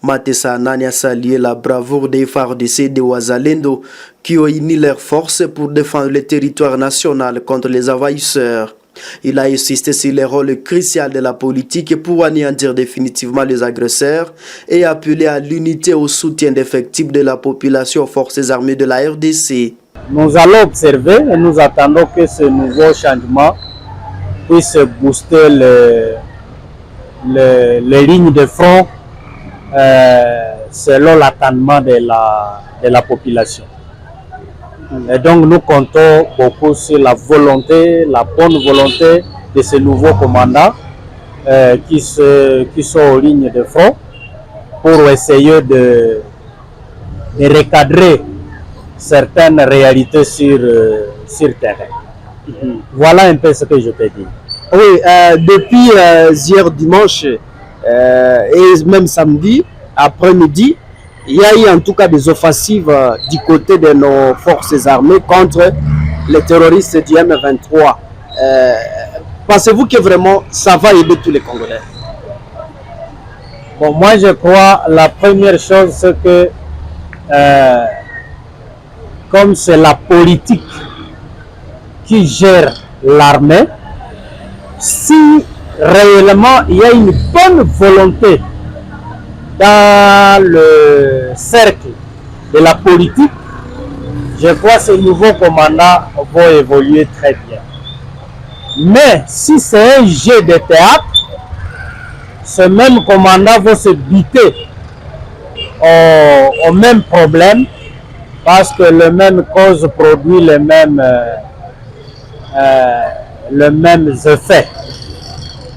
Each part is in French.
Matesa Anani a salué la bravoure des FARDC de Wazalendo qui ont uni leurs forces pour défendre le territoire national contre les envahisseurs. Il a insisté sur le rôle crucial de la politique pour anéantir définitivement les agresseurs et appelé à l'unité au soutien d'effectifs de la population aux forces armées de la RDC. Nous allons observer et nous attendons que ce nouveau changement puisse booster les lignes de front selon l'attendement de la population. Et donc nous comptons beaucoup sur la volonté, la bonne volonté de ces nouveaux commandants qui sont aux lignes de front pour essayer de recadrer certaines réalités sur terrain. Voilà un peu ce que je peux dire. Oui, depuis hier dimanche et même samedi après-midi, il y a eu en tout cas des offensives du côté de nos forces armées contre les terroristes du M23. Pensez-vous que vraiment ça va aider tous les Congolais? Bon, moi je crois la première chose c'est que comme c'est la politique qui gère l'armée, si réellement il y a une bonne volonté dans le cercle de la politique, je crois que ces nouveaux commandants vont évoluer très bien. Mais si c'est un jeu de théâtre, ce même commandant va se buter au même problème parce que le même cause produit les mêmes effets.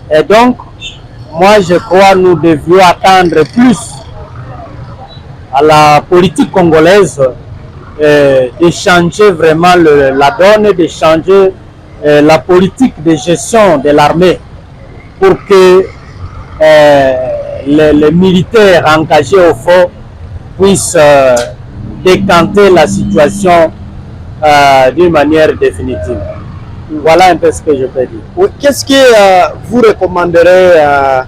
Et donc, moi je crois que nous devions attendre plus à la politique congolaise de changer vraiment la donne, de changer la politique de gestion de l'armée pour que les militaires engagés au front puissent décanter la situation d'une manière définitive. Voilà un peu ce que je peux dire. Oui, qu'est-ce que vous recommanderez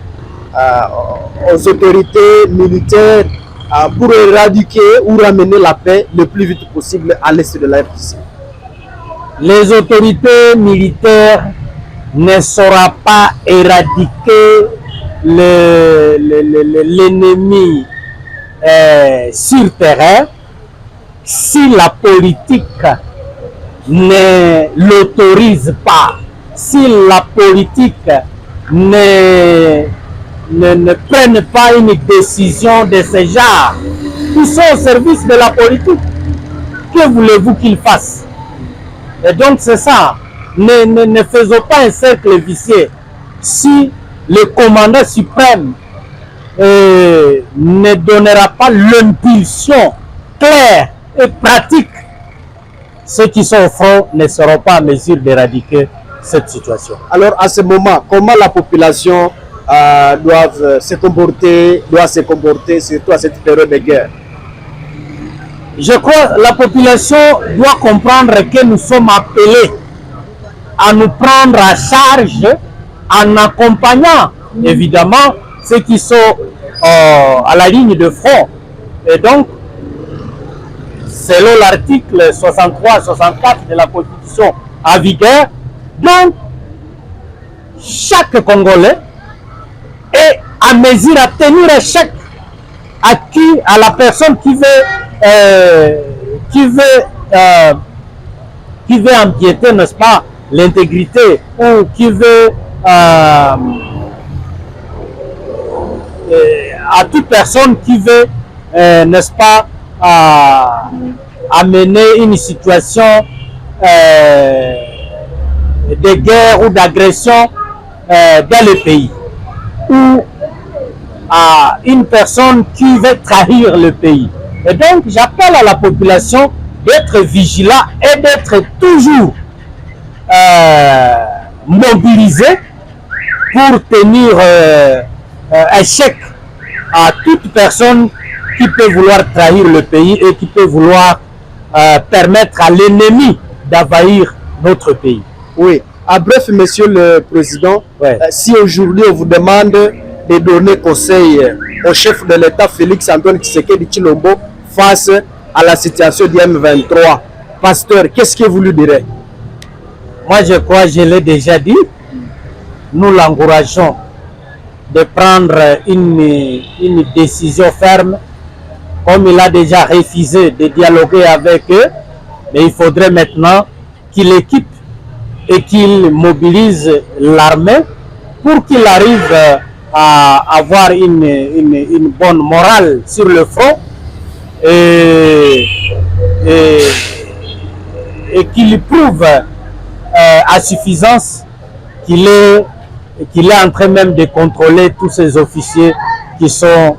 aux autorités militaires pour éradiquer ou ramener la paix le plus vite possible à l'est de la RDC? Les autorités militaires ne sauront pas éradiquer l'ennemi sur terrain si la politique ne l'autorise pas, si la politique ne prenne pas une décision de ce genre. Ils sont au service de la politique. Que voulez-vous qu'ils fassent? Et donc c'est ça. Ne faisons pas un cercle vicieux. Si le commandant suprême ne donnera pas l'impulsion claire et pratique, ceux qui sont au front ne seront pas en mesure d'éradiquer cette situation. Alors à ce moment, comment la population doit se comporter, surtout à cette période de guerre? Je crois que la population doit comprendre que nous sommes appelés à nous prendre à charge en accompagnant évidemment ceux qui sont à la ligne de front. Et donc, selon l'article 63-64 de la Constitution en vigueur, donc chaque Congolais est à mesure à tenir un chèque à la personne qui veut empiéter, n'est-ce pas, l'intégrité ou qui veut à toute personne qui veut, n'est-ce pas, amener une situation de guerre ou d'agression dans le pays, ou à une personne qui veut trahir le pays. Et donc j'appelle à la population d'être vigilant et d'être toujours mobilisé pour tenir un chèque à toute personne qui peut vouloir trahir le pays et qui peut vouloir permettre à l'ennemi d'envahir notre pays. Oui. À bref, Monsieur le Président, ouais. Si aujourd'hui on vous demande de donner conseil au chef de l'État Félix Antoine Tshisekedi Tshilombo face à la situation du M23. Pasteur, qu'est-ce que vous lui direz? Moi, je crois, je l'ai déjà dit, nous l'encourageons de prendre une décision ferme, comme il a déjà refusé de dialoguer avec eux, mais il faudrait maintenant qu'il équipe et qu'il mobilise l'armée pour qu'il arrive à avoir une bonne morale sur le front et qu'il prouve à suffisance qu'il est en train même de contrôler tous ces officiers qui sont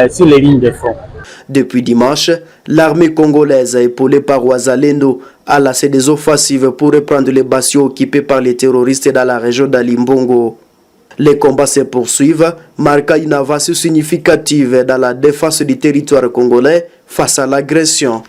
sur les lignes de front. Depuis dimanche, l'armée congolaise, épaulée par Wazalendo, a lancé des offensives pour reprendre les bastions occupés par les terroristes dans la région d'Alimbongo. Les combats se poursuivent, marquant une avancée significative dans la défense du territoire congolais face à l'agression.